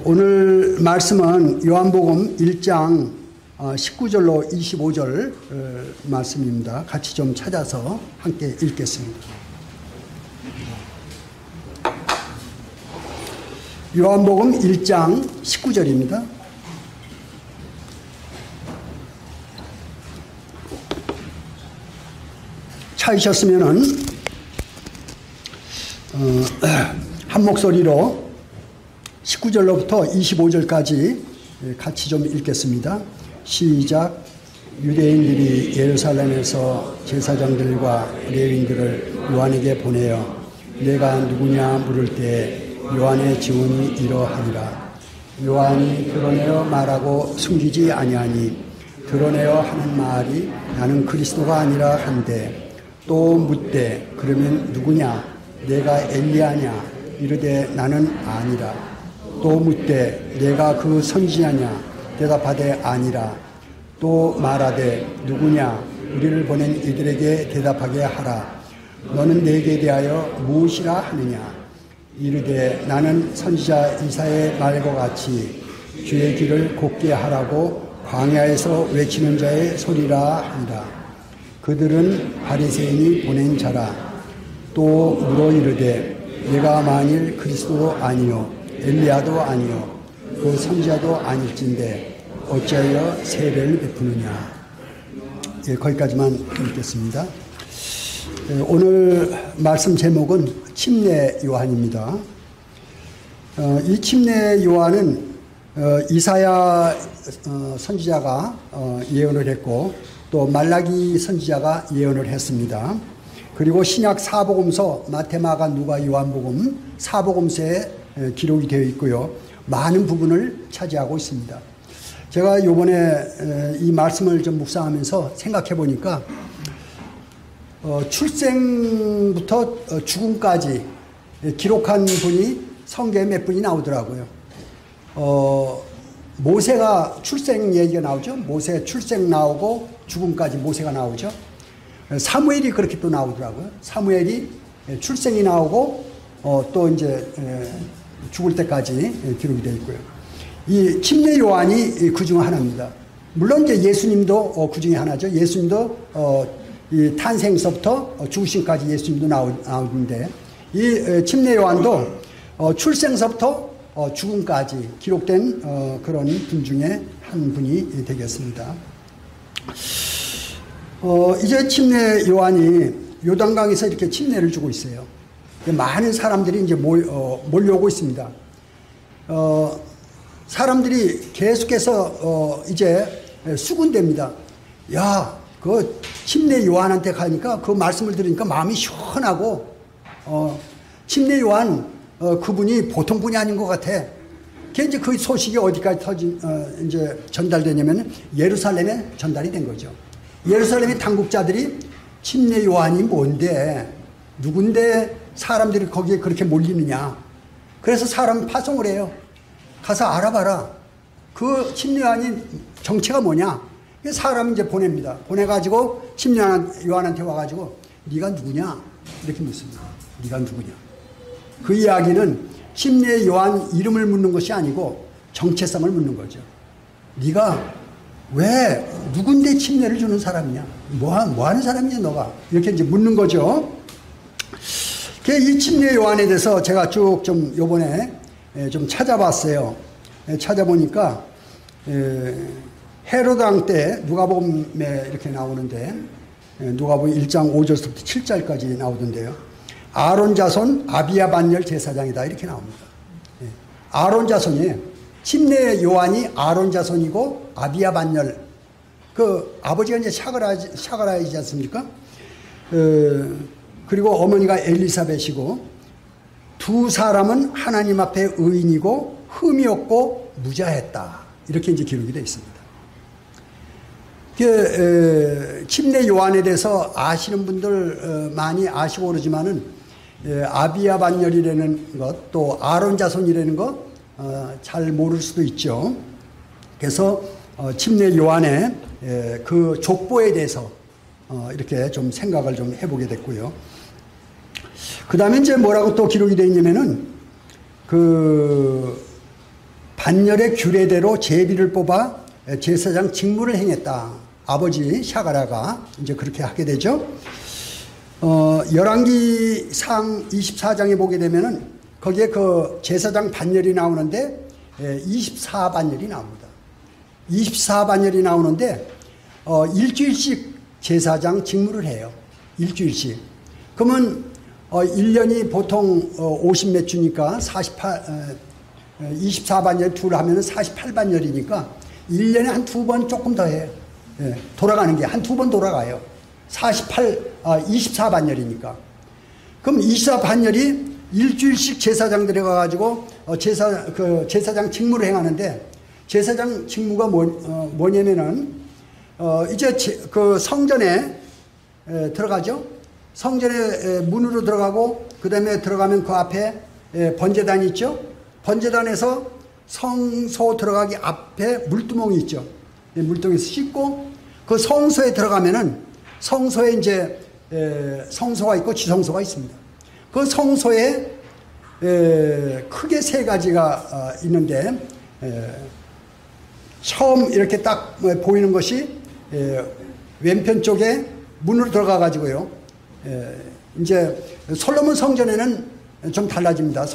오늘 말씀은 요한복음 1장 19절로 25절 말씀입니다. 같이 좀 찾아서 함께 읽겠습니다. 요한복음 1장 19절입니다. 찾으셨으면은 한 목소리로 19절로부터 25절까지 같이 좀 읽겠습니다. 시작. 유대인들이 예루살렘에서 제사장들과 레위인들을 요한에게 보내어 내가 누구냐 물을 때 요한의 증언이 이러하니라. 요한이 드러내어 말하고 숨기지 아니하니 드러내어 하는 말이 나는 그리스도가 아니라 한데 또 묻되 그러면 누구냐 내가 엘리야냐 이르되 나는 아니라. 또 묻되 내가 그 선지자냐 대답하되 아니라. 또 말하되 누구냐 우리를 보낸 이들에게 대답하게 하라. 너는 내게 대하여 무엇이라 하느냐 이르되 나는 선지자 이사야의 말과 같이 주의 길을 곱게 하라고 광야에서 외치는 자의 소리라 하니라. 그들은 바리새인이 보낸 자라. 또 물어 이르되 내가 만일 그리스도도 아니요 엘리야도 아니요 그 선지자도 아닐진데 어찌하여 세례를 베푸느냐. 거기까지만 읽겠습니다. 오늘 말씀 제목은 침례 요한입니다. 이 침례 요한은 이사야 선지자가 예언을 했고 또 말라기 선지자가 예언을 했습니다. 그리고 신약 사복음서 마태, 마가, 누가, 요한복음 사복음서에 기록이 되어 있고요. 많은 부분을 차지하고 있습니다. 제가 이번에 이 말씀을 좀 묵상하면서 생각해 보니까 출생부터 죽음까지 기록한 분이 성경에 몇 분이 나오더라고요. 모세가 출생 얘기가 나오죠. 모세 출생 나오고 죽음까지 모세가 나오죠. 사무엘이 그렇게 또 나오더라고요. 사무엘이 출생이 나오고 또 이제 죽을 때까지 기록이 되어 있고요. 이 침례 요한이 그 중 하나입니다. 물론 이제 예수님도 그 중에 하나죠. 예수님도 이 탄생서부터 죽으심까지 예수님도 나오는데 이 침례 요한도 출생서부터 죽음까지 기록된 그런 분 중에 한 분이 되겠습니다. 이제 침례 요한이 요단강에서 이렇게 침례를 주고 있어요. 많은 사람들이 이제 몰려오고 있습니다. 사람들이 계속해서 이제 수군됩니다. 야, 그 침례 요한한테 가니까 그 말씀을 들으니까 마음이 시원하고 침례 요한 그분이 보통 분이 아닌 것 같아. 이제 그 소식이 어디까지 이제 전달되냐면 예루살렘에 전달이 된 거죠. 예루살렘의 당국자들이 침례 요한이 뭔데 누군데 사람들이 거기에 그렇게 몰리느냐. 그래서 사람 파송을 해요. 가서 알아봐라. 그 침례 요한이 정체가 뭐냐. 사람 이제 보냅니다. 보내가지고 침례 요한한테 와가지고 네가 누구냐 이렇게 묻습니다. 네가 누구냐. 그 이야기는 침례 요한 이름을 묻는 것이 아니고 정체성을 묻는 거죠. 네가 왜 누군데 침례를 주는 사람이냐. 뭐 하는 사람이냐 너가. 이렇게 이제 묻는 거죠. 이 침례 요한에 대해서 제가 쭉 좀 요번에 좀 찾아봤어요. 찾아보니까 헤로드 왕 때 누가복음에 이렇게 나오는데 누가복음 1장 5절부터 7절까지 나오던데요. 아론 자손 아비야 반열 제사장이다 이렇게 나옵니다. 아론 자손이에요. 침례 요한이 아론 자손이고 아비야 반열 그 아버지가 이제 샤가라이지 않습니까? 그리고 어머니가 엘리사벳이고 두 사람은 하나님 앞에 의인이고 흠이 없고 무자했다. 이렇게 이제 기록이 되어 있습니다. 침례 요한에 대해서 아시는 분들 많이 아시고 그러지만은 아비야 반열이라는 것 또 아론 자손이라는 것 잘 모를 수도 있죠. 그래서 침례 요한의 그 족보에 대해서 이렇게 좀 생각을 좀 해보게 됐고요. 그 다음에 이제 뭐라고 또 기록이 되어 있냐면은 반열의 규례대로 제비를 뽑아 제사장 직무를 행했다. 아버지 샤가랴가 이제 그렇게 하게 되죠. 열왕기상 24장에 보게 되면은 거기에 그 제사장 반열이 나오는데 24반열이 나옵니다. 24반열이 나오는데 일주일씩 제사장 직무를 해요. 일주일씩. 그러면 1년이 보통 50몇 주니까 24반열 둘 하면은 48반열이니까 1년에 한 두 번 조금 더 해요. 예, 돌아가는 게 한 두 번 돌아가요. 24반열이니까. 그럼 24반열이 일주일씩 제사장들이 가가지고 제사장 직무를 행하는데, 제사장 직무가 뭐냐면은 이제 그 성전에 들어가죠. 성전에 문으로 들어가고, 그 다음에 들어가면 그 앞에 번제단이 있죠. 번제단에서 성소 들어가기 앞에 물두멍이 있죠. 물통에서 씻고, 그 성소에 들어가면은 성소에 이제 성소가 있고 지성소가 있습니다. 그 성소에 크게 세 가지가 있는데, 처음 이렇게 딱 보이는 것이 왼편 쪽에 문으로 들어가 가지고요. 이제 솔로몬 성전에는 좀 달라집니다.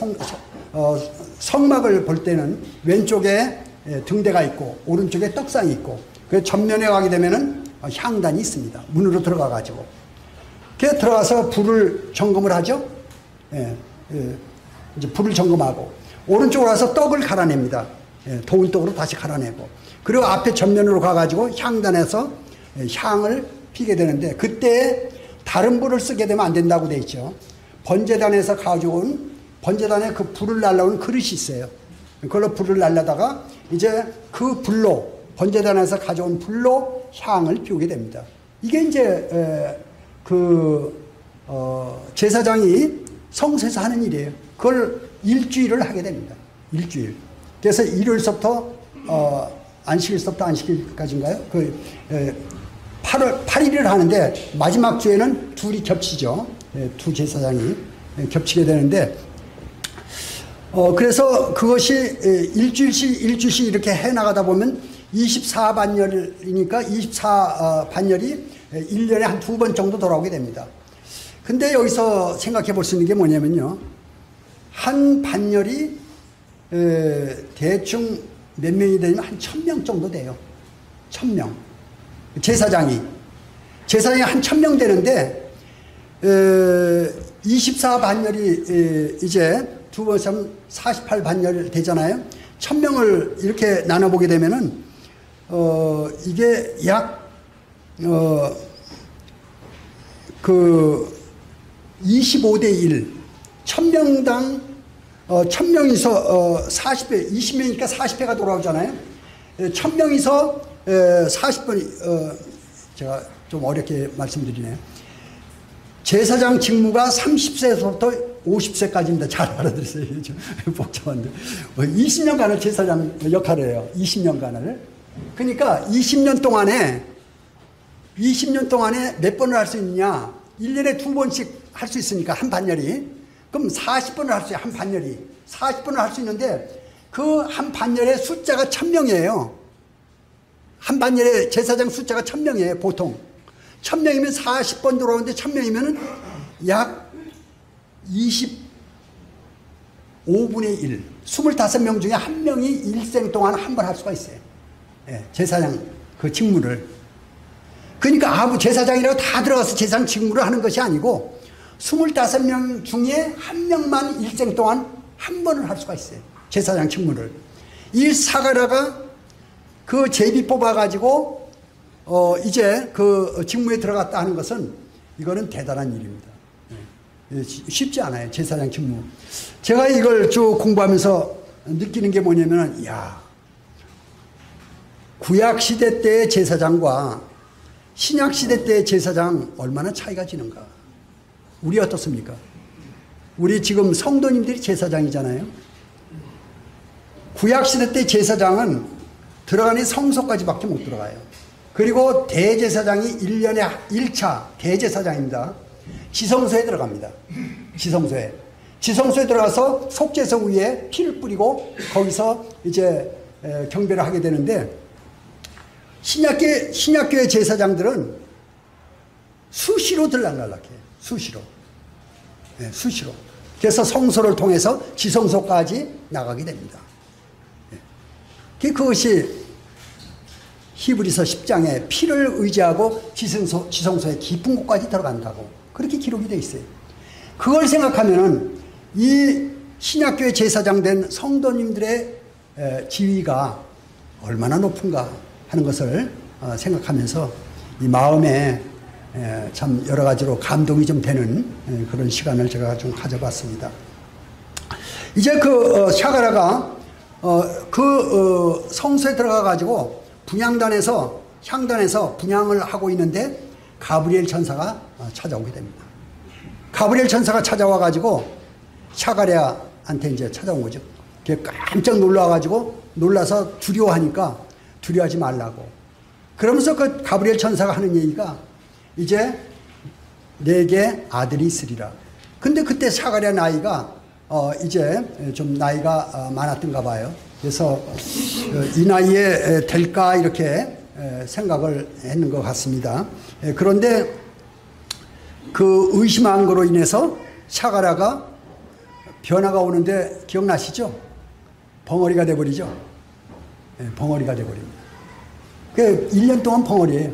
성막을 볼 때는 왼쪽에 등대가 있고 오른쪽에 떡상이 있고, 그 전면에 가게 되면은 향단이 있습니다. 문으로 들어가 가지고. 그 들어가서 불을 점검을 하죠. 이제 불을 점검하고, 오른쪽으로 와서 떡을 갈아냅니다. 도운 떡으로 다시 갈아내고, 그리고 앞에 전면으로 가가지고 향단에서 향을 피게 되는데, 그때 다른 불을 쓰게 되면 안 된다고 돼 있죠. 번제단에서 가져온, 번제단에 그 불을 날라오는 그릇이 있어요. 그걸로 불을 날라다가 이제 그 불로, 번제단에서 가져온 불로 향을 피우게 됩니다. 이게 이제 제사장이 성소에서 하는 일이에요. 그걸 일주일을 하게 됩니다. 일주일. 그래서 일요일서부터 안식일서부터 안식일까지인가요? 8일을 하는데 마지막 주에는 둘이 겹치죠. 두 제사장이 겹치게 되는데, 그래서 그것이 일주일씩 이렇게 해 나가다 보면 24반열이니까 24반열이 1년에 한 두 번 정도 돌아오게 됩니다. 근데 여기서 생각해 볼 수 있는 게 뭐냐면요. 한 반열이 대충 몇 명이 되면 한 1000명 정도 돼요. 1000명. 제사장이 한 1000명 되는데, 24반열이 이제 두 번 하면 48반열 되잖아요. 1000명을 이렇게 나눠보게 되면은, 이게 약, 25대 1. 1000명당, 1000명이서 40회, 20명이니까 40회가 돌아오잖아요. 1000명이서 40번, 제가 좀 어렵게 말씀드리네요. 제사장 직무가 30세에서부터 50세까지입니다. 잘 알아들으세요. 좀 복잡한데. 20년간을 제사장 역할을 해요. 20년간을. 그러니까 20년 동안에 몇 번을 할 수 있느냐. 1년에 두 번씩 할 수 있으니까, 한 반열이. 그럼 40번을 할 수 있어요. 한 반열이. 40번을 할 수 있는데, 그 한 반열의 숫자가 1000명이에요. 한 반열의 제사장 숫자가 1000명이에요. 보통 1000명이면 40번 돌아오는데, 1000명이면 약 25분의 1, 25명 중에 한 명이 일생 동안 한 번 할 수가 있어요. 제사장 그 직무를. 그러니까 제사장이라고 다 들어가서 제사장 직무를 하는 것이 아니고, 25명 중에 한 명만 일생 동안 한 번을 할 수가 있어요. 제사장 직무를. 이 사가랴가 그 제비 뽑아가지고, 이제 그 직무에 들어갔다 하는 것은, 이거는 대단한 일입니다. 쉽지 않아요. 제사장 직무. 제가 이걸 쭉 공부하면서 느끼는 게 뭐냐면, 구약시대 때의 제사장과 신약시대 때의 제사장 얼마나 차이가 지는가. 우리 어떻습니까? 우리 지금 성도님들이 제사장이잖아요. 구약시대 때 제사장은 들어가는 성소까지밖에 못 들어가요. 그리고 대제사장이 1년에 1차 대제사장입니다. 지성소에 들어갑니다. 지성소에 지성소에 들어가서 속죄석 위에 피를 뿌리고 거기서 이제 경배를 하게 되는데, 신약교회 제사장들은 수시로 들락날락해요. 수시로. 네, 수시로. 그래서 성소를 통해서 지성소까지 나가게 됩니다. 네. 그것이 히브리서 10장에 피를 의지하고 지성소의 깊은 곳까지 들어간다고 그렇게 기록이 되어 있어요. 그걸 생각하면은 이 신약교회 제사장 된 성도님들의 지위가 얼마나 높은가 하는 것을 생각하면서 이 마음에 참 여러 가지로 감동이 좀 되는 그런 시간을 제가 좀 가져봤습니다. 이제 그 샤가라가 성소에 들어가 가지고 분향단에서 향단에서 분향을 하고 있는데 가브리엘 천사가 찾아오게 됩니다. 가브리엘 천사가 찾아와 가지고 샤가랴한테 이제 찾아온 거죠. 깜짝 놀라가지고 놀라서 두려워하니까 두려워하지 말라고. 그러면서 그 가브리엘 천사가 하는 얘기가 이제 내게 아들이 있으리라. 근데 그때 샤가랴 나이가 이제 좀 나이가 많았던가 봐요. 그래서 이 나이에 될까 이렇게 생각을 했는 것 같습니다. 그런데 그 의심한 거로 인해서 샤가랴가 변화가 오는데 기억나시죠? 벙어리가 돼버리죠. 벙어리가 돼버립니다. 1년 동안 벙어리예요.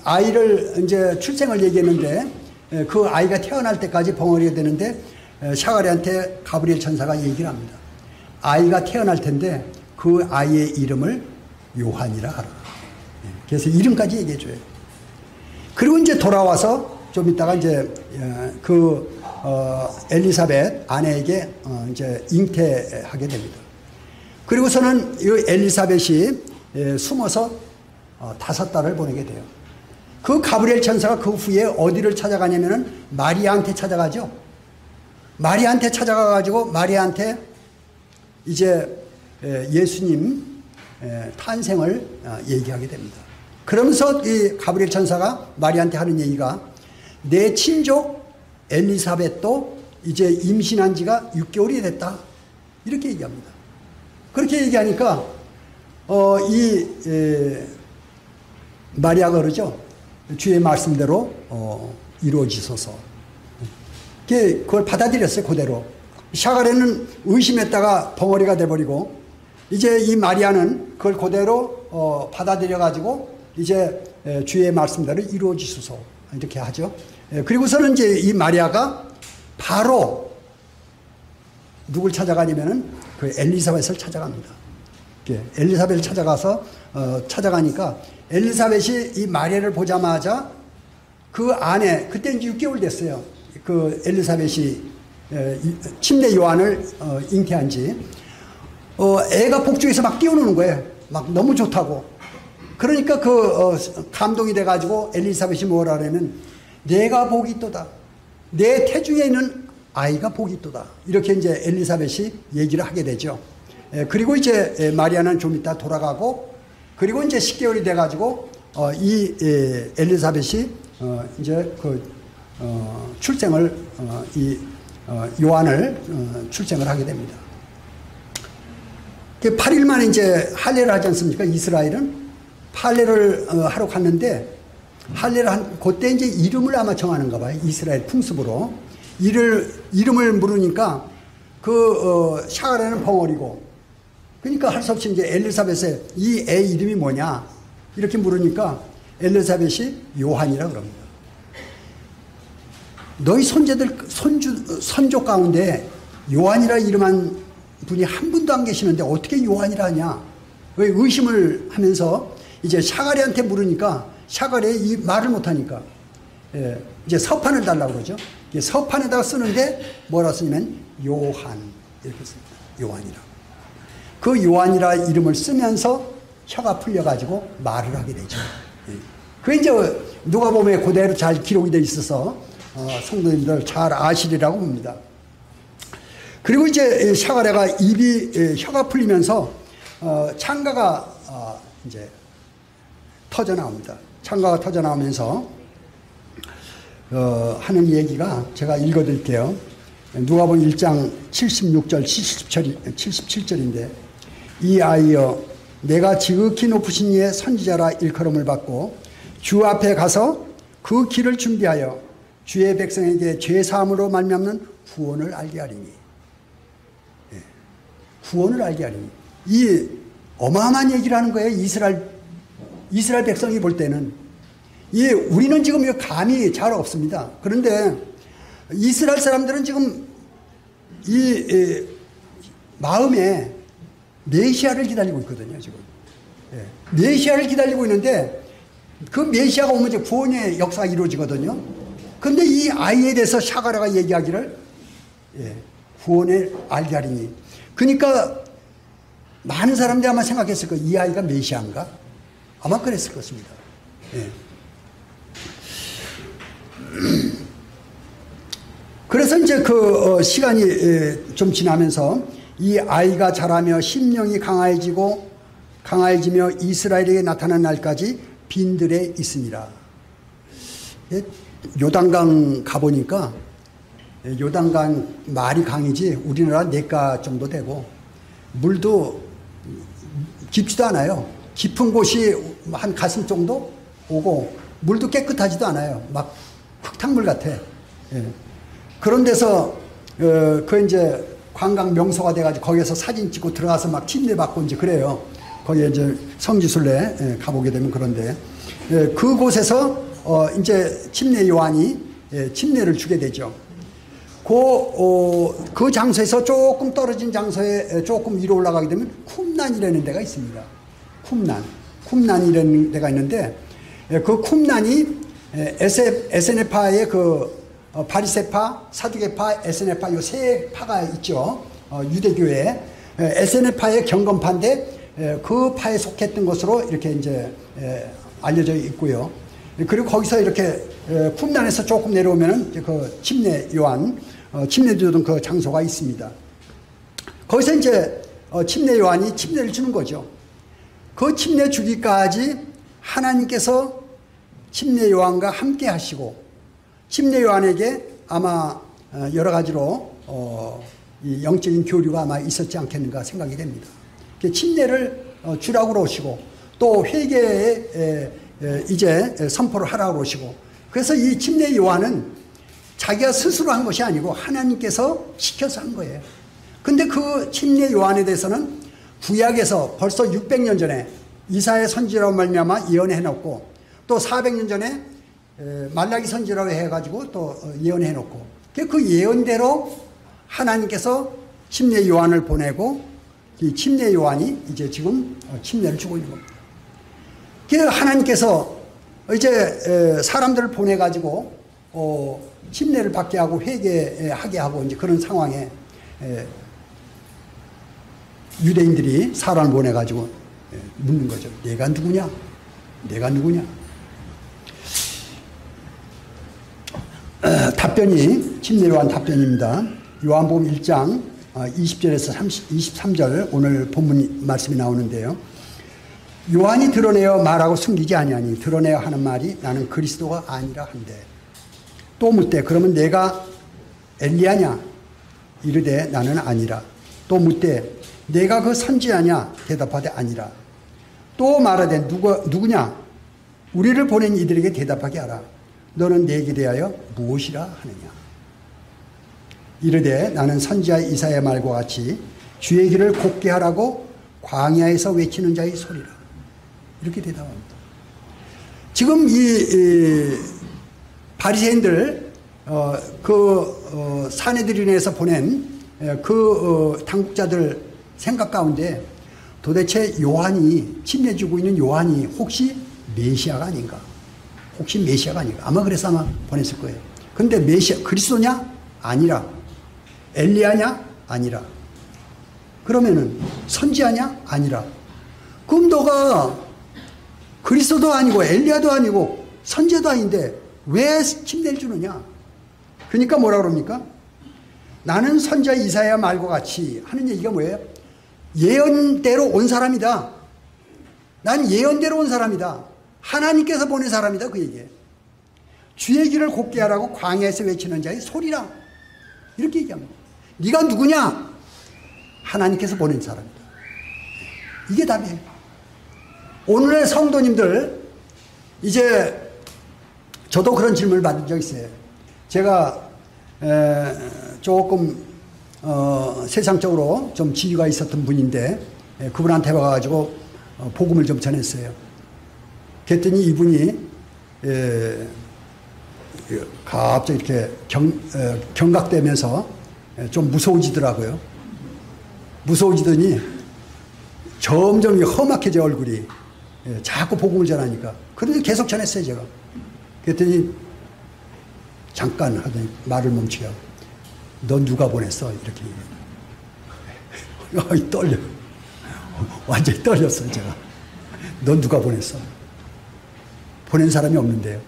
아이를 이제 출생을 얘기했는데 그 아이가 태어날 때까지 벙어리가 되는데 샤가랴한테 가브리엘 천사가 얘기를 합니다. 아이가 태어날 텐데 그 아이의 이름을 요한이라 하라. 그래서 이름까지 얘기해 줘요. 그리고 이제 돌아와서 좀 있다가 이제 엘리사벳 아내에게 이제 잉태하게 됩니다. 그리고서는 이 엘리사벳이 숨어서 5달을 보내게 돼요. 그 가브리엘 천사가 그 후에 어디를 찾아가냐면은 마리아한테 찾아가죠. 마리아한테 찾아가가지고 마리아한테 이제 예수님 탄생을 얘기하게 됩니다. 그러면서 이 가브리엘 천사가 마리아한테 하는 얘기가 내 친족 엘리사벳도 이제 임신한 지가 6개월이 됐다. 이렇게 얘기합니다. 그렇게 얘기하니까 마리아가 그러죠. 주의 말씀대로 이루어지소서. 그걸 받아들였어요. 그대로. 샤가랴는 의심했다가 벙어리가 돼버리고 이제 이 마리아는 그걸 그대로 받아들여가지고 이제 주의 말씀대로 이루어지소서 이렇게 하죠. 그리고서는 이제 이 마리아가 바로 누굴 찾아가냐면은 그 엘리사벳을 찾아갑니다. 엘리사벳을 찾아가니까 엘리사벳이 이 마리아를 보자마자 그 안에 그때 이제 6개월 됐어요. 그 엘리사벳이 침례 요한을 잉태한 지 애가 복중에서 막 뛰어노는 거예요. 막 너무 좋다고. 그러니까 감동이 돼가지고 엘리사벳이 뭐라 그러면 내가 복이 있도다. 내 태중에 있는 아이가 복이 있도다. 이렇게 이제 엘리사벳이 얘기를 하게 되죠. 그리고 이제 마리아는 좀 이따 돌아가고 그리고 이제 10개월이 돼가지고 이 엘리사벳이 이제 출생을 요한을 출생을 하게 됩니다. 8일 만에 이제 할례를 하지 않습니까? 이스라엘은 할례를 하러 갔는데 할례를 그때 이제 이름을 아마 정하는가 봐요. 이스라엘 풍습으로 이름을 물으니까 샤가랴는 벙어리고 그러니까 할 수 없이 이제 엘리사벳의 이 애 이름이 뭐냐 이렇게 물으니까 엘리사벳이 요한이라 그럽니다. 너희 선조 가운데 요한이라 이름한 분이 한 분도 안 계시는데 어떻게 요한이라 하냐? 왜 의심을 하면서 이제 샤가랴한테 물으니까 샤가랴 이 말을 못하니까 이제 서판을 달라고 그러죠. 서판에다가 쓰는데 뭐라 쓰냐면 요한 이렇게 씁니다. 요한이라. 그 요한이라 이름을 쓰면서 혀가 풀려가지고 말을 하게 되죠. 그게 이제 누가복음에 그대로 잘 기록이 되어 있어서 성도님들 잘 아시리라고 봅니다. 그리고 이제 샤가랴가 혀가 풀리면서 창가가 이제 터져 나옵니다. 창가가 터져 나오면서 하는 얘기가 제가 읽어드릴게요. 누가복음 1장 76절 77절인데 이 아이여 내가 지극히 높으신 이의 선지자라 일컬음을 받고 주 앞에 가서 그 길을 준비하여 주의 백성에게 죄사함으로 말미암는 구원을 알게 하리니. 예. 구원을 알게 하리니. 이 어마어마한 얘기를 하는 거예요. 이스라엘 백성이 볼 때는. 우리는 지금 감이 잘 없습니다. 그런데 이스라엘 사람들은 지금 마음에 메시아를 기다리고 있거든요, 지금. 예. 메시아를 기다리고 있는데 그 메시아가 오면 이제 구원의 역사가 이루어지거든요. 그런데 이 아이에 대해서 샤가라가 얘기하기를 구원을 알게 하리니. 그러니까 많은 사람들이 아마 생각했을 거예요. 이 아이가 메시아인가? 아마 그랬을 것입니다. 예. 그래서 이제 그 시간이 좀 지나면서 이 아이가 자라며 심령이 강화해지며 이스라엘에게 나타난 날까지 빈들에 있습니다. 요단강 가보니까 요단강 말이 강이지 우리나라 내가 정도 되고 물도 깊지도 않아요. 깊은 곳이 한 가슴 정도 오고 물도 깨끗하지도 않아요. 막 흙탕물 같아. 예. 그런 데서 그 이제 관광 명소가 돼가지고 거기에서 사진 찍고 들어가서 막 침례 받고 이제 그래요. 거기에 이제 성지순례 가보게 되면 그런데 그곳에서 이제 침례 요한이 침례를 주게 되죠. 그 장소에서 조금 떨어진 장소에 조금 위로 올라가게 되면 쿰난이라는 데가 있습니다. 쿰난이라는 데가 있는데 그 쿰난이 에세네파의 그 바리새파, 사두개파, 에세네파 요 세 파가 있죠. 유대교에 에세네파의 경건파인데 그 파에 속했던 것으로 이렇게 이제 알려져 있고요. 그리고 거기서 이렇게 쿰난에서 조금 내려오면은 그 침례 요한 침례 주던 그 장소가 있습니다. 거기서 이제 침례 요한이 침례를 주는 거죠. 그 침례 주기까지 하나님께서 침례 요한과 함께 하시고 침례 요한에게 아마 여러 가지로 이 영적인 교류가 아마 있었지 않겠는가 생각이 됩니다. 침례를 주라고 그러시고 또 회개에 이제 선포를 하라고 그러시고 그래서 이 침례 요한은 자기가 스스로 한 것이 아니고 하나님께서 시켜서 한 거예요. 근데 그 침례 요한에 대해서는 구약에서 벌써 600년 전에 이사야 선지라고 말미암아 예언해 놓고 또 400년 전에 말라기 선지라고 해가지고 또 예언해 놓고 그 예언대로 하나님께서 침례 요한을 보내고 이 침례 요한이 이제 지금 침례를 주고 있는 겁니다. 그래서 하나님께서 이제 사람들을 보내가지고 침례를 받게 하고 회개하게 하고 이제 그런 상황에 유대인들이 사람을 보내가지고 묻는 거죠. 내가 누구냐? 내가 누구냐? 답변이 침례 요한 답변입니다. 요한복음 1장 20절에서 23절 오늘 본문 말씀이 나오는데요. 요한이 드러내어 말하고 숨기지 아니하니 드러내어 하는 말이 나는 그리스도가 아니라 한데 또 묻되 그러면 내가 엘리야냐 이르되 나는 아니라 또 묻되 내가 그 선지자냐 대답하되 아니라 또 말하되 누구냐 우리를 보낸 이들에게 대답하게 하라 너는 내게 대하여 무엇이라 하느냐 이르되 나는 선지자 이사야 말과 같이 주의 길을 곱게 하라고 광야에서 외치는 자의 소리라 이렇게 대답합니다. 지금 이 바리새인들 사내들인에서 보낸 당국자들 생각 가운데 도대체 요한이 침례 주고 있는 요한이 혹시 메시아가 아닌가? 혹시 메시아가 아닌가? 아마 그래서 아마 보냈을 거예요. 근데 메시아 그리스도냐? 아니라. 엘리야냐? 아니라. 그러면은 선지자냐? 아니라. 그럼 너가 그리스도도 아니고 엘리야도 아니고 선지자도 아닌데 왜 침례를 주느냐? 그러니까 뭐라 그럽니까? 나는 선지자 이사야 말과 같이 하는 얘기가 뭐예요? 예언대로 온 사람이다. 난 예언대로 온 사람이다. 하나님께서 보낸 사람이다. 그 얘기예요. 주의 길을 곱게 하라고 광야에서 외치는 자의 소리라. 이렇게 얘기합니다. 네가 누구냐? 하나님께서 보낸 사람이다. 이게 답이에요. 오늘의 성도님들, 이제 저도 그런 질문을 받은 적이 있어요. 제가 조금 세상적으로 좀 지위가 있었던 분인데 그분한테 와가지고 복음을 좀 전했어요. 그랬더니 이분이 갑자기 이렇게 경각되면서 좀 무서워지더라고요. 무서워지더니 점점 험악해져 얼굴이. 자꾸 복음을 전하니까. 그런데 계속 전했어요 제가. 그랬더니 잠깐 하더니 말을 멈추게 하고 너 누가 보냈어? 이렇게 얘기해요. 떨려. 완전히 떨렸어요 제가. 너 누가 보냈어? 보낸 사람이 없는데요.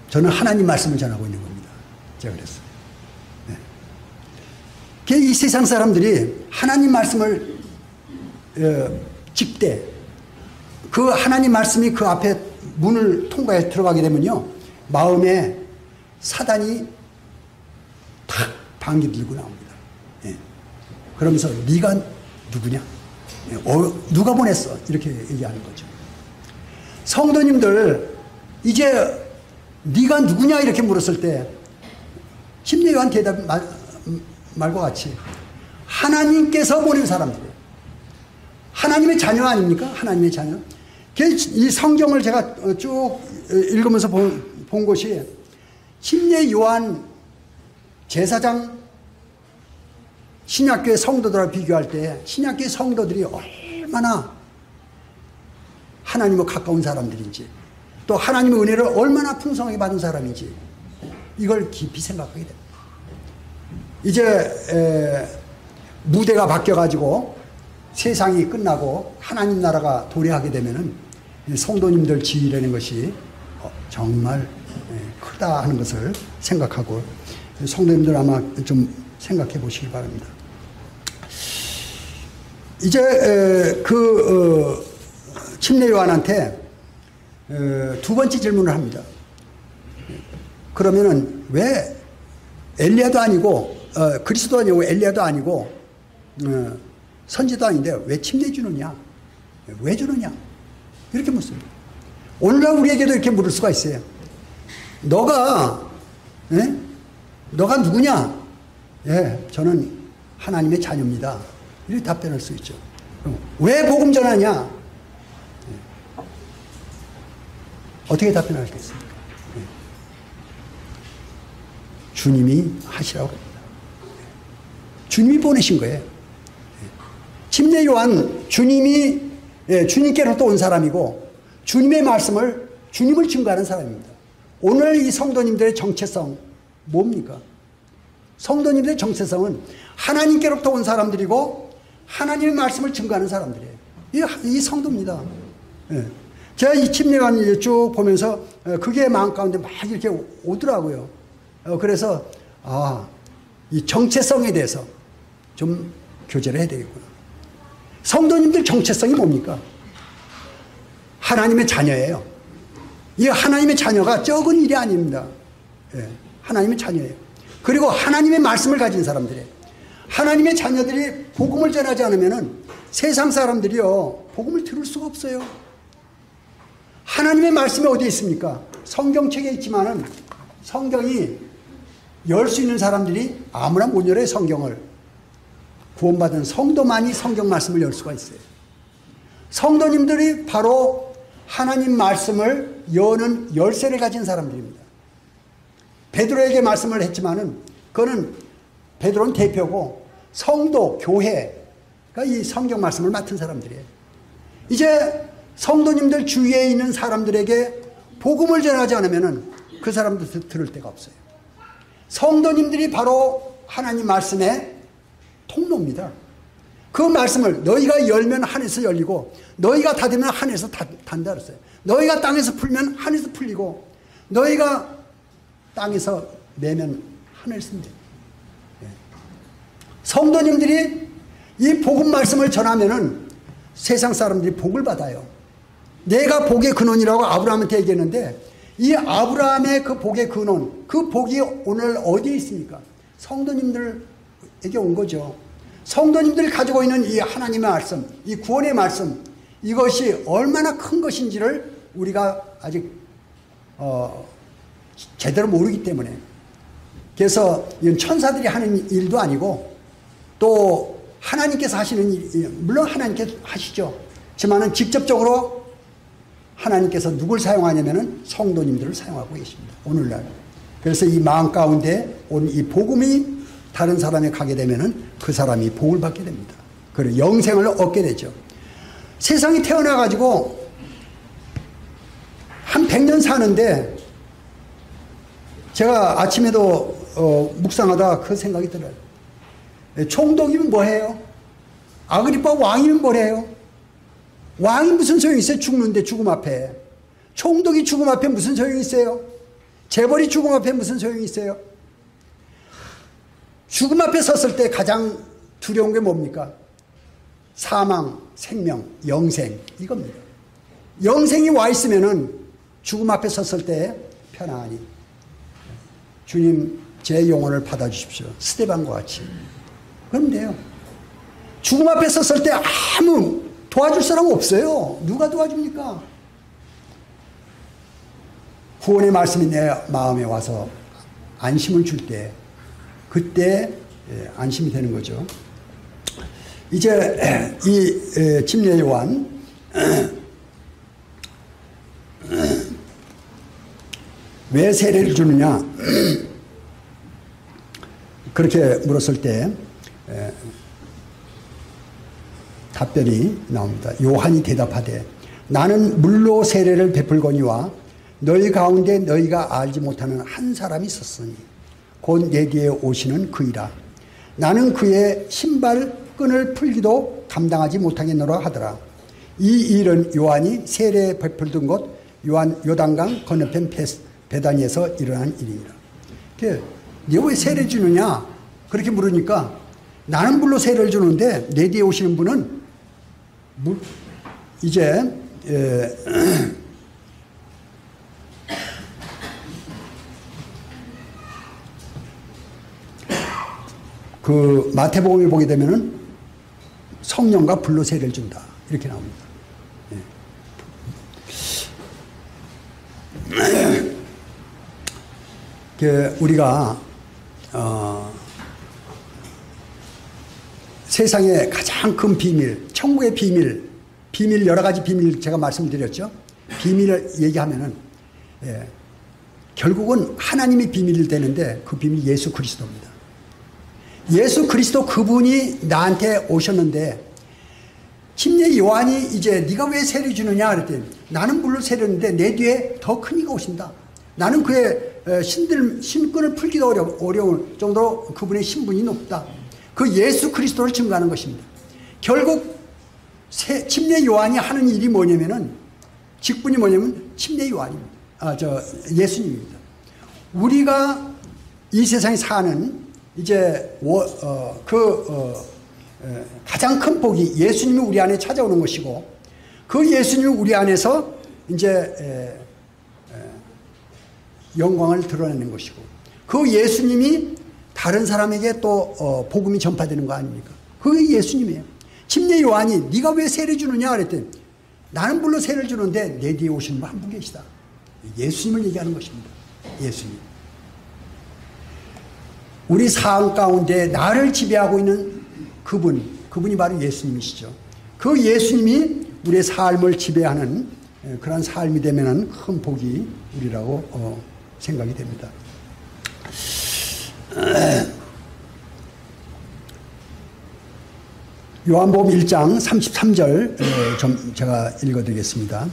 저는 하나님 말씀을 전하고 있는 겁니다. 제가 그랬어요. 네. 이 세상 사람들이 하나님 말씀을 직대, 그 하나님 말씀이 그 앞에 문을 통과해 들어가게 되면요, 마음에 사단이 탁 방귀 들고 나옵니다. 예. 그러면서 네가 누구냐? 누가 보냈어? 이렇게 얘기하는 거죠. 성도님들, 이제 네가 누구냐 이렇게 물었을 때 심리요한 대답 말과 같이 하나님께서 보낸 사람들이에요. 하나님의 자녀 아닙니까? 하나님의 자녀. 이 성경을 제가 쭉 읽으면서 본 것이 침례 요한 제사장 신약교회 성도들과 비교할 때 신약교회 성도들이 얼마나 하나님과 가까운 사람들인지, 또 하나님의 은혜를 얼마나 풍성하게 받은 사람인지 이걸 깊이 생각하게 됩니다. 이제 무대가 바뀌어가지고 세상이 끝나고 하나님 나라가 도래하게 되면은 성도님들 지위라는 것이 정말 크다 하는 것을 생각하고 성도님들 아마 좀 생각해 보시기 바랍니다. 이제 침례 요한한테 두 번째 질문을 합니다. 그러면은 왜 엘리야도 아니고 그리스도 아니고 엘리야도 아니고 선지도 아닌데 왜 침례 주느냐? 왜 주느냐? 이렇게 묻습니다. 오늘날 우리에게도 이렇게 물을 수가 있어요. 너가 누구냐? 예, 저는 하나님의 자녀입니다. 이렇게 답변할 수 있죠. 왜 복음 전하냐? 어떻게 답변하시겠습니까? 주님이 하시라고 합니다. 주님이 보내신 거예요. 침례 요한 주님께로부터 온 사람이고 주님의 말씀을 주님을 증거하는 사람입니다. 오늘 이 성도님들의 정체성 뭡니까? 성도님들의 정체성은 하나님께로부터 온 사람들이고 하나님의 말씀을 증거하는 사람들이에요. 이 성도입니다. 제가 이 침례 요한 쭉 보면서 그게 마음 가운데 막 이렇게 오더라고요. 그래서 이 정체성에 대해서 좀 교제를 해야 되겠구나. 성도님들 정체성이 뭡니까? 하나님의 자녀예요. 이 하나님의 자녀가 적은 일이 아닙니다. 하나님의 자녀예요. 그리고 하나님의 말씀을 가진 사람들이에요. 하나님의 자녀들이 복음을 전하지 않으면 세상 사람들이요 복음을 들을 수가 없어요. 하나님의 말씀이 어디에 있습니까? 성경책에 있지만은 성경이 열 수 있는 사람들이 아무나 못 열어요. 성경을. 구원받은 성도만이 성경 말씀을 열 수가 있어요. 성도님들이 바로 하나님 말씀을 여는 열쇠를 가진 사람들입니다. 베드로에게 말씀을 했지만은 그거는 베드로는 대표고 성도, 교회가 이 성경 말씀을 맡은 사람들이에요. 이제 성도님들 주위에 있는 사람들에게 복음을 전하지 않으면은 그 사람들 들을 데가 없어요. 성도님들이 바로 하나님 말씀의 통로입니다. 그 말씀을 너희가 열면 하늘에서 열리고 너희가 닫으면 하늘에서 닫는다 그랬어요. 너희가 땅에서 풀면 하늘에서 풀리고 너희가 땅에서 내면 하늘에서 내. 성도님들이 이 복음 말씀을 전하면은 세상 사람들이 복을 받아요. 내가 복의 근원이라고 아브라함한테 얘기했는데 이 아브라함의 그 복의 근원, 그 복이 오늘 어디에 있습니까? 성도님들에게 온 거죠. 성도님들이 가지고 있는 이 하나님의 말씀, 이 구원의 말씀, 이것이 얼마나 큰 것인지를 우리가 아직 제대로 모르기 때문에, 그래서 이건 천사들이 하는 일도 아니고 또 하나님께서 하시는 일, 물론 하나님께서 하시죠. 하지만 직접적으로 하나님께서 누굴 사용하냐면은 성도님들을 사용하고 계십니다. 오늘날. 그래서 이 마음 가운데 온 이 복음이 다른 사람에 가게 되면은 그 사람이 복을 받게 됩니다. 그리고 영생을 얻게 되죠. 세상에 태어나가지고 한 100년 사는데 제가 아침에도 묵상하다 그 생각이 들어요. 총독이면 뭐해요? 아그리파 왕이면 뭐래요? 왕이 무슨 소용이 있어요? 죽는데 죽음 앞에. 총독이 죽음 앞에 무슨 소용이 있어요? 재벌이 죽음 앞에 무슨 소용이 있어요? 죽음 앞에 섰을 때 가장 두려운 게 뭡니까? 사망, 생명, 영생, 이겁니다. 영생이 와 있으면은 죽음 앞에 섰을 때 편안히 주님 제 영혼을 받아주십시오. 스데반과 같이. 그럼 돼요. 죽음 앞에 섰을 때 아무 도와줄 사람 없어요. 누가 도와줍니까? 구원의 말씀이 내 마음에 와서 안심을 줄 때, 그때 안심이 되는 거죠. 이제 이 침례 요한 왜 세례를 주느냐 그렇게 물었을 때 답변이 나옵니다. 요한이 대답하되 나는 물로 세례를 베풀거니와 너희 가운데 너희가 알지 못하는 한 사람이 있었으니 곧 내 뒤에 오시는 그이라. 나는 그의 신발끈을 풀기도 감당하지 못하겠노라 하더라. 이 일은 요한이 세례 베풀던 곳 요단강 건너편 베다니에서 일어난 일이니라. 네가 왜 세례 주느냐 그렇게 물으니까 나는 물로 세례를 주는데 내 뒤에 오시는 분은 이제 그 마태복음에 보게 되면은 성령과 불로 세례를 준다 이렇게 나옵니다. 우리가 세상의 가장 큰 비밀, 천국의 비밀 여러 가지 비밀 제가 말씀드렸죠. 비밀을 얘기하면은 결국은 하나님의 비밀이 되는데 그 비밀이 예수 그리스도입니다. 예수 그리스도 그분이 나한테 오셨는데 침례 요한이 이제 네가 왜 세례 주느냐 그랬더니 나는 물로 세례했는데 내 뒤에 더 큰 이가 오신다. 나는 그의 신끈을 풀기도 어려울 정도로 그분의 신분이 높다. 그 예수 그리스도를 증거하는 것입니다. 결국 침례 요한이 하는 일이 뭐냐면은 직분이 뭐냐면 침례 요한입니다. 예수님입니다. 우리가 이 세상에 사는 이제 가장 큰 복이 예수님이 우리 안에 찾아오는 것이고 그 예수님이 우리 안에서 이제 영광을 드러내는 것이고 그 예수님이 다른 사람에게 또 복음이 전파되는 거 아닙니까? 그게 예수님이에요. 침례 요한이 네가 왜 세례 주느냐 그랬더니 나는 물로 세례를 주는데 내 뒤에 오시는 분 한 분 계시다. 예수님을 얘기하는 것입니다. 예수님. 우리 삶 가운데 나를 지배하고 있는 그분이 바로 예수님이시죠. 그 예수님이 우리의 삶을 지배하는 그런 삶이 되면은 큰 복이 우리라고 생각이 됩니다. 요한복음 1장 33절 좀 제가 읽어드리겠습니다.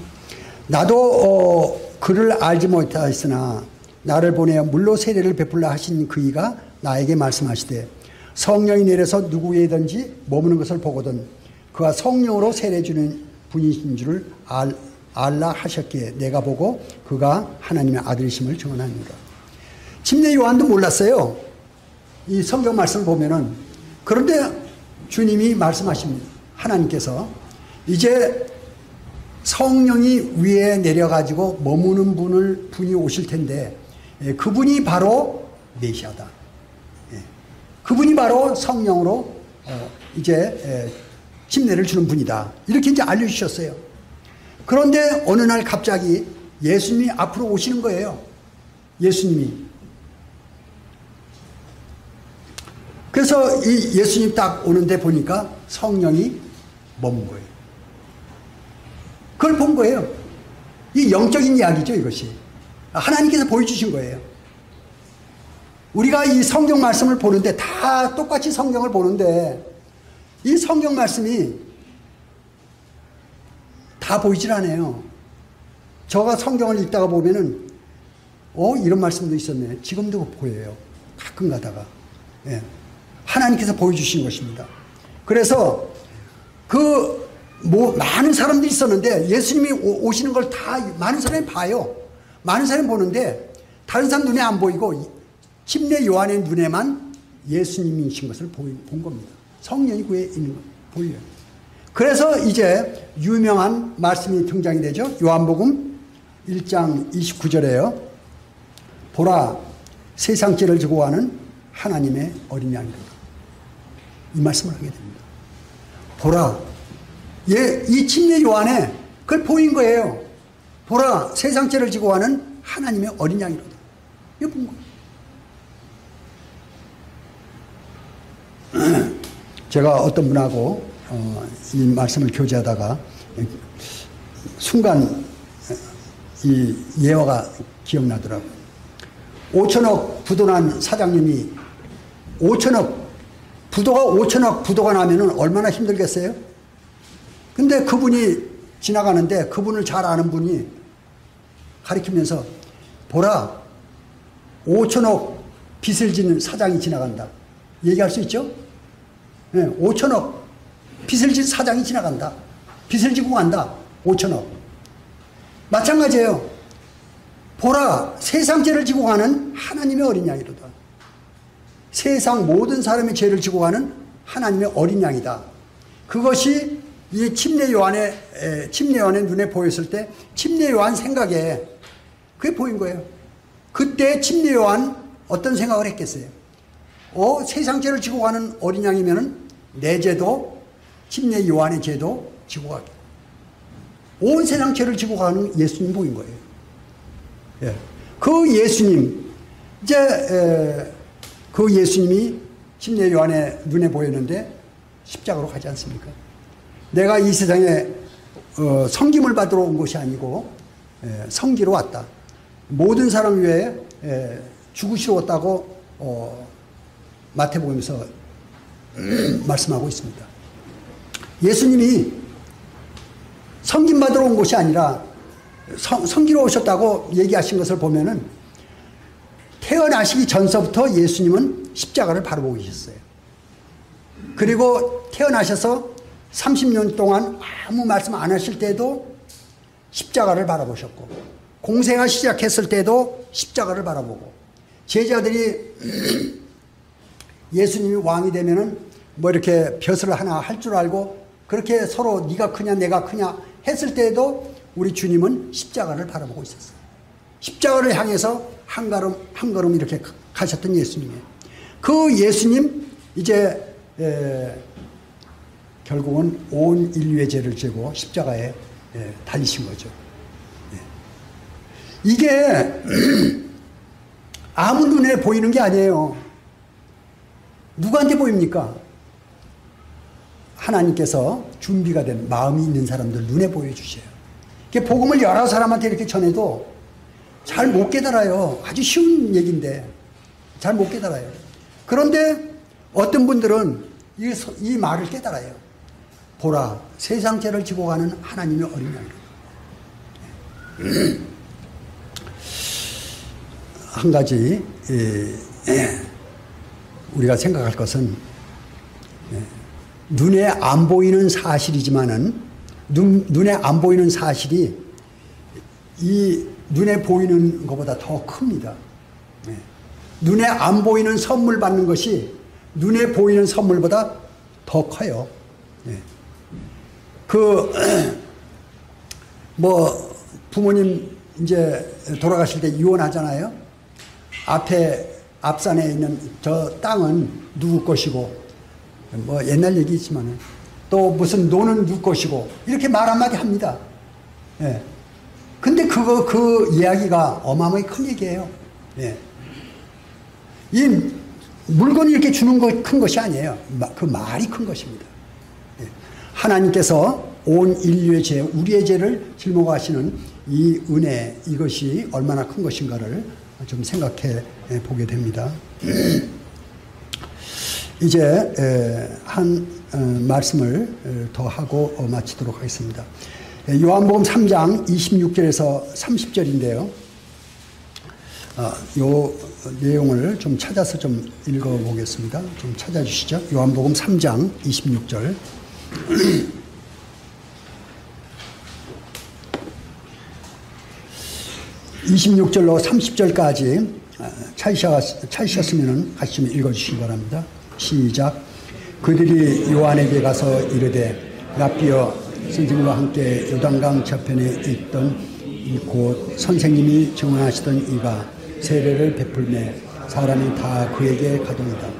나도 그를 알지 못하였으나 나를 보내어 물로 세례를 베풀라 하신 그이가 나에게 말씀하시되 성령이 내려서 누구에든지 머무는 것을 보거든 그가 성령으로 세례 주는 분이신 줄을 알라 하셨기에 내가 보고 그가 하나님의 아들이심을 증언하니라. 침례 요한도 몰랐어요. 이 성경 말씀을 보면은. 그런데 주님이 말씀하십니다. 하나님께서 이제 성령이 위에 내려가지고 머무는 분이 오실 텐데 그분이 바로 메시아다. 그분이 바로 성령으로 이제 침례를 주는 분이다. 이렇게 이제 알려주셨어요. 그런데 어느 날 갑자기 예수님이 앞으로 오시는 거예요. 예수님이. 그래서 이 예수님 딱 오는데 보니까 성령이 머문 거예요. 그걸 본 거예요. 이 영적인 이야기죠, 이것이. 하나님께서 보여주신 거예요. 우리가 이 성경 말씀을 보는데 다 똑같이 성경을 보는데 이 성경 말씀이 다 보이질 않아요. 저가 성경을 읽다가 보면은 이런 말씀도 있었네. 지금도 보여요. 가끔 가다가. 예. 하나님께서 보여주신 것입니다. 그래서 많은 사람들이 있었는데 예수님이 오시는 걸 다 많은 사람이 봐요. 많은 사람이 보는데 다른 사람 눈에 안 보이고 침례 요한의 눈에만 예수님이신 것을 본 겁니다. 성령이 그에 있는 거 보여요. 그래서 이제 유명한 말씀이 등장이 되죠. 요한복음 1장 29절에요. 보라, 세상 죄를 지고 가는 하나님의 어린 양이로다. 이 말씀을 하게 됩니다. 보라, 이 침례 요한에 그걸 보인 거예요. 보라, 세상 죄를 지고 가는 하나님의 어린 양이로다. 이거 본 거예요. 제가 어떤 분하고 이 말씀을 교제하다가 순간 이 예화가 기억나더라고요. 5천억 부도난 사장님이 5천억 부도가 나면은 얼마나 힘들겠어요? 근데 그분이 지나가는데 그분을 잘 아는 분이 가리키면서 보라, 5천억 빚을 지는 사장이 지나간다. 얘기할 수 있죠? 네, 5천억 빚을 진 사장이 지나간다. 빚을 지고 간다. 5천억. 마찬가지예요. 보라, 세상 죄를 지고 가는 하나님의 어린 양이로다. 세상 모든 사람의 죄를 지고 가는 하나님의 어린 양이다. 그것이 이 침례 요한의 눈에 보였을 때 침례 요한 생각에 그게 보인 거예요. 그때 침례 요한 어떤 생각을 했겠어요? 세상 죄를 지고 가는 어린 양이면은 내 죄도 침례 요한의 죄도 지고 가게. 온 세상 죄를 지고 가는 예수님 보인 거예요. 예. 그 예수님, 그 예수님이 침례 요한의 눈에 보였는데 십자가로 가지 않습니까? 내가 이 세상에 섬김을 받으러 온 것이 아니고 섬기러 왔다. 모든 사람 위해 죽으시러 왔다고 마태복음에서 말씀하고 있습니다. 예수님이 섬김 받으러 온 것이 아니라 섬기러 오셨다고 얘기하신 것을 보면은 태어나시기 전서부터 예수님은 십자가를 바라보고 계셨어요. 그리고 태어나셔서 30년 동안 아무 말씀 안 하실 때도 십자가를 바라보셨고, 공생활 시작했을 때도 십자가를 바라보고, 제자들이 예수님이 왕이 되면은 뭐 이렇게 벼슬을 하나 할 줄 알고 그렇게 서로 네가 크냐 내가 크냐 했을 때도 우리 주님은 십자가를 바라보고 있었어요. 십자가를 향해서 한 걸음 이렇게 가셨던 예수님이에요. 그 예수님 이제 결국은 온 인류의 죄를 지고 십자가에 달리신 거죠. 이게 아무 눈에 보이는 게 아니에요. 누구한테 보입니까? 하나님께서 준비가 된 마음이 있는 사람들 눈에 보여주셔요. 복음을 여러 사람한테 이렇게 전해도 잘 못 깨달아요. 아주 쉬운 얘기인데 잘 못 깨달아요. 그런데 어떤 분들은 이 말을 깨달아요. 보라, 세상 죄를 지고 가는 하나님의 어린 양이다. 한 가지 우리가 생각할 것은 눈에 안 보이는 사실이지만은 눈에 안 보이는 사실이 이 눈에 보이는 것보다 더 큽니다. 눈에 안 보이는 선물 받는 것이 눈에 보이는 선물보다 더 커요. 뭐 부모님 이제 돌아가실 때 유언하잖아요. 앞산에 있는 저 땅은 누구 것이고, 뭐 옛날 얘기지만은 또 무슨 노는 누구 것이고, 이렇게 말 한마디 합니다. 예. 근데 그 이야기가 어마어마하게 큰 얘기예요. 예. 이 물건이 이렇게 주는 거 큰 것이 아니에요. 그 말이 큰 것입니다. 예. 하나님께서 온 인류의 죄, 우리의 죄를 짊어가시는 이 은혜, 이것이 얼마나 큰 것인가를 좀 생각해 보게 됩니다. 이제 한 말씀을 더 하고 마치도록 하겠습니다. 요한복음 3장 26절에서 30절인데요. 요 내용을 좀 찾아서 좀 읽어보겠습니다. 좀 찾아주시죠. 요한복음 3장 26절. 26절로 30절까지 찾으셨으면 같이 좀 읽어주시기 바랍니다. 시작. 그들이 요한에게 가서 이르되 라삐여, 선생님과 함께 요단강 저편에 있던 곧 선생님이 증언하시던 이가 세례를 베풀매 사람이 다 그에게 가더니라.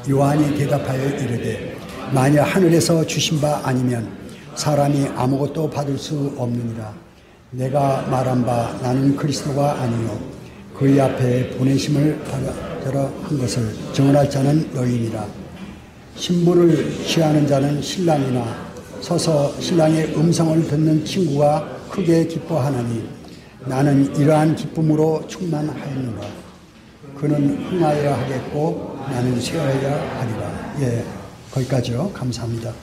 요한이 대답하여 이르되 만일 하늘에서 주신 바 아니면 사람이 아무것도 받을 수 없느니라. 내가 말한 바 나는 그리스도가 아니요 그의 앞에 보내심을 받으라 한 것을 증언할 자는 너희니라. 신부를 취하는 자는 신랑이나 서서 신랑의 음성을 듣는 친구가 크게 기뻐하나니 나는 이러한 기쁨으로 충만하였노라. 그는 흥하여야 하겠고 나는 쇠하여야 하리라. 예, 거기까지요. 감사합니다.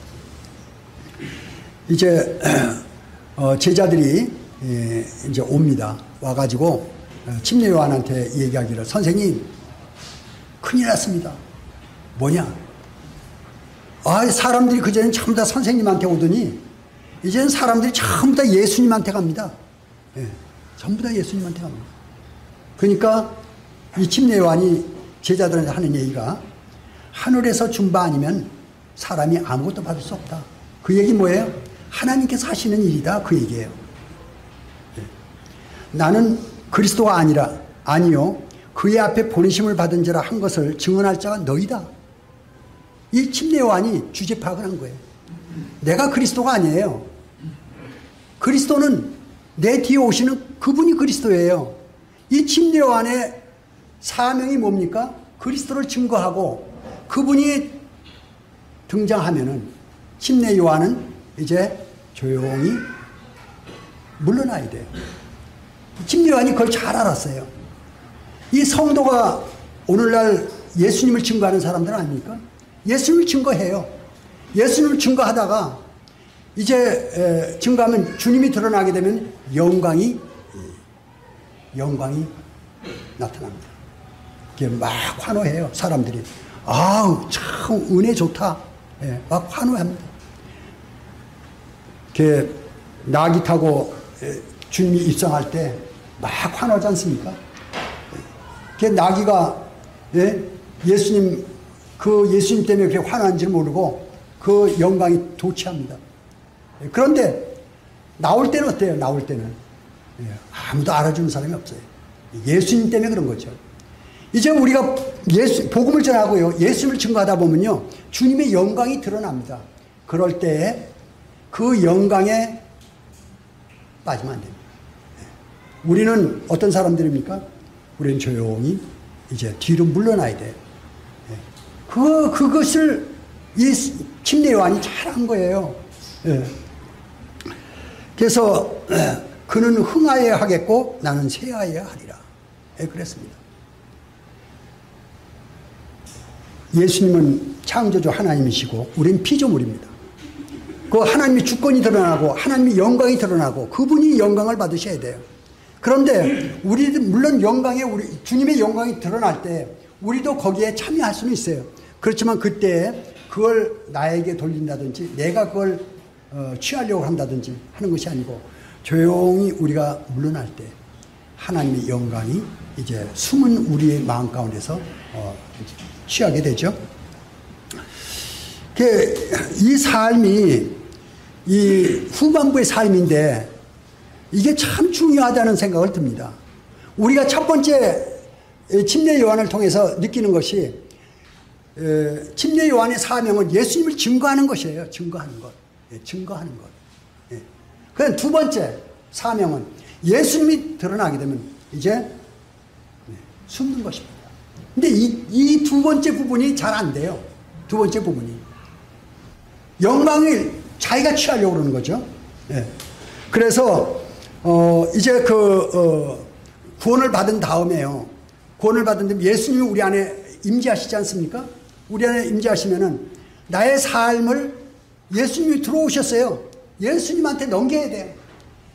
이제 제자들이 이제 옵니다. 와가지고 침례 요한한테 얘기하기를, 선생님 큰일 났습니다. 뭐냐? 사람들이 그전엔 전부 다 선생님한테 오더니 이제는 사람들이 전부 다 예수님한테 갑니다. 예, 전부 다 예수님한테 갑니다. 그러니까 이 침례 요한이 제자들한테 하는 얘기가 하늘에서 준 바 아니면 사람이 아무것도 받을 수 없다. 그 얘기 뭐예요? 하나님께서 하시는 일이다. 그 얘기예요. 예. 나는 그리스도가 아니요 그의 앞에 보내심을 받은 자라 한 것을 증언할 자가 너희다. 이 침례 요한이 주제 파악을 한 거예요. 내가 그리스도가 아니에요. 그리스도는 내 뒤에 오시는 그분이 그리스도예요. 이 침례 요한의 사명이 뭡니까? 그리스도를 증거하고 그분이 등장하면은 침례 요한은 이제 조용히 물러나야 돼요. 침례 요한이 그걸 잘 알았어요. 이 성도가 오늘날 예수님을 증거하는 사람들 아닙니까? 예수님을 증거해요. 예수님을 증거하다가 이제 증거하면 주님이 드러나게 되면 영광이 나타납니다. 이게 막 환호해요. 사람들이. 아우 참 은혜 좋다. 예, 막 환호합니다. 이렇게 나귀 타고 주님이 입성할 때 막 환호하지 않습니까? 그 나귀가 예수님 때문에 그렇게 화난지를 모르고 그 영광이 도취합니다. 그런데 나올 때는 어때요? 나올 때는 아무도 알아주는 사람이 없어요. 예수님 때문에 그런 거죠. 이제 우리가 복음을 전하고요, 예수님을 증거하다 보면요, 주님의 영광이 드러납니다. 그럴 때 그 영광에 빠지면 안 됩니다. 우리는 어떤 사람들입니까? 우리는 조용히 이제 뒤로 물러나야 돼요. 그것을 이 침례 요한이 잘한 거예요. 그래서 그는 흥하여야 하겠고 나는 쇠하여야 하리라. 그랬습니다. 예수님은 창조주 하나님이시고 우리는 피조물입니다. 그 하나님의 주권이 드러나고 하나님의 영광이 드러나고 그분이 영광을 받으셔야 돼요. 그런데 우리도 물론 주님의 영광이 드러날 때 우리도 거기에 참여할 수는 있어요. 그렇지만 그때 그걸 나에게 돌린다든지 내가 그걸 취하려고 한다든지 하는 것이 아니고 조용히 우리가 물러날 때 하나님의 영광이 이제 숨은 우리의 마음 가운데서 취하게 되죠. 이 삶이 이 후반부의 삶인데 이게 참 중요하다는 생각을 듭니다. 우리가 첫 번째 침례 요한을 통해서 느끼는 것이 침례 요한의 사명은 예수님을 증거하는 것이에요. 증거하는 것. 증거하는 것. 그럼 두 번째 사명은 예수님이 드러나게 되면 이제 숨는 것입니다. 근데 이 두 번째 부분이 잘 안 돼요. 두 번째 부분이. 영광을 자기가 취하려고 그러는 거죠. 그래서 이제 구원을 받은 다음에요. 구원을 받은 다음에 예수님이 우리 안에 임재하시지 않습니까? 우리 안에 임재하시면은 나의 삶을 예수님이 들어오셨어요. 예수님한테 넘겨야 돼요.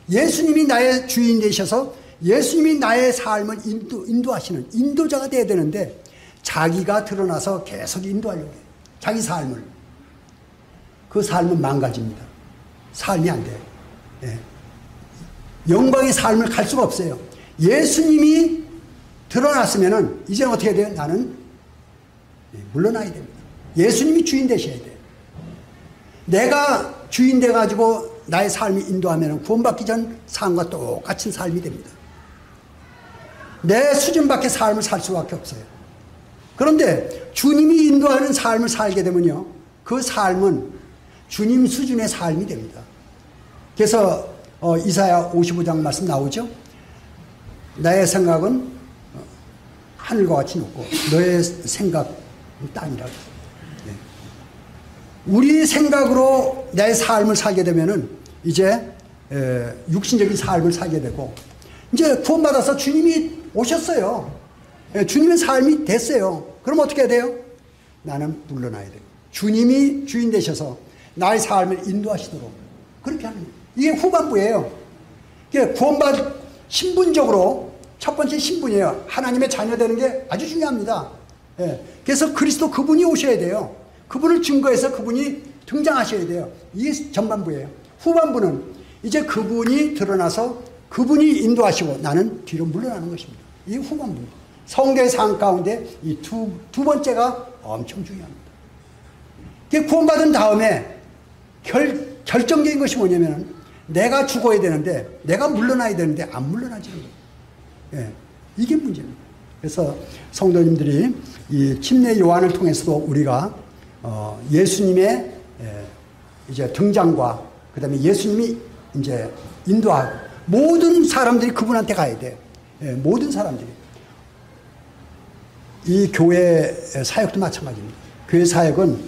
예수님이 나의 주인 되셔서 예수님이 나의 삶을 인도하시는 인도자가 돼야 되는데 자기가 드러나서 계속 인도하려고 해요. 자기 삶을. 그 삶은 망가집니다. 삶이 안 돼요. 영광의 삶을 갈 수가 없어요. 예수님이 드러났으면은 이제는 어떻게 돼요? 나는 물러나야 됩니다. 예수님이 주인 되셔야 돼요. 내가 주인 돼가지고 나의 삶이 인도하면 구원받기 전 삶과 똑같은 삶이 됩니다. 내 수준 밖의 삶을 살 수밖에 없어요. 그런데 주님이 인도하는 삶을 살게 되면요, 그 삶은 주님 수준의 삶이 됩니다. 그래서 이사야 55장 말씀 나오죠. 나의 생각은 하늘과 같이 높고 너의 생각은 땅이라고. 우리 생각으로 내 삶을 살게 되면은 이제 육신적인 삶을 살게 되고, 이제 구원받아서 주님이 오셨어요. 주님의 삶이 됐어요. 그럼 어떻게 해야 돼요? 나는 물러나야 돼요. 주님이 주인 되셔서 나의 삶을 인도하시도록 그렇게 하는 거예요. 이게 후반부예요. 이게 구원받 신분적으로 첫 번째 신분이에요. 하나님의 자녀 되는 게 아주 중요합니다. 그래서 그리스도 그분이 오셔야 돼요. 그분을 증거해서 그분이 등장하셔야 돼요. 이게 전반부예요. 후반부는 이제 그분이 드러나서 그분이 인도하시고 나는 뒤로 물러나는 것입니다. 이게 후반부입니다. 성경의 삶 가운데 이 두 번째가 엄청 중요합니다. 구원받은 다음에 결정적인 것이 뭐냐면 내가 죽어야 되는데 내가 물러나야 되는데 안 물러나지는 거예요. 이게 문제입니다. 그래서 성도님들이 이 침례 요한을 통해서도 우리가 예수님의 이제 등장과 그다음에 예수님이 이제 인도하고 모든 사람들이 그분한테 가야 돼요. 모든 사람들이. 이 교회 사역도 마찬가지입니다. 교회 사역은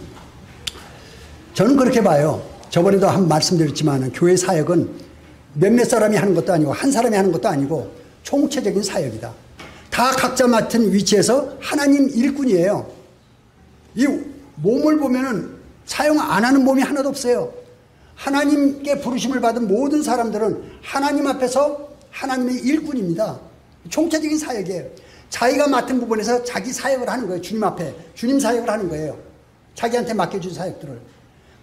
저는 그렇게 봐요. 저번에도 한 말씀드렸지만 교회 사역은 몇몇 사람이 하는 것도 아니고 한 사람이 하는 것도 아니고 총체적인 사역이다. 다 각자 맡은 위치에서 하나님 일꾼이에요. 이 몸을 보면은 사용 안 하는 몸이 하나도 없어요. 하나님께 부르심을 받은 모든 사람들은 하나님 앞에서 하나님의 일꾼입니다. 총체적인 사역이에요. 자기가 맡은 부분에서 자기 사역을 하는 거예요. 주님 앞에 주님 사역을 하는 거예요. 자기한테 맡겨준 사역들을.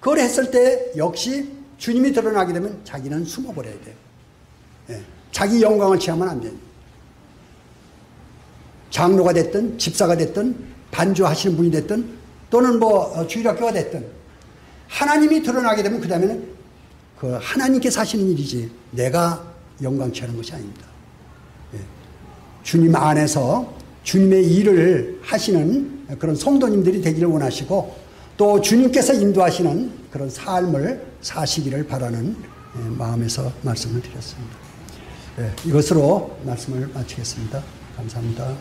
그걸 했을 때 역시 주님이 드러나게 되면 자기는 숨어버려야 돼요. 자기 영광을 취하면 안 돼요. 장로가 됐든 집사가 됐든 반주하시는 분이 됐든 또는 주일학교가 됐든 하나님이 드러나게 되면 그 다음에는 그 하나님께서 하시는 일이지 내가 영광 취하는 것이 아닙니다. 주님 안에서 주님의 일을 하시는 그런 성도님들이 되기를 원하시고 또 주님께서 인도하시는 그런 삶을 사시기를 바라는 마음에서 말씀을 드렸습니다. 이것으로 말씀을 마치겠습니다. 감사합니다.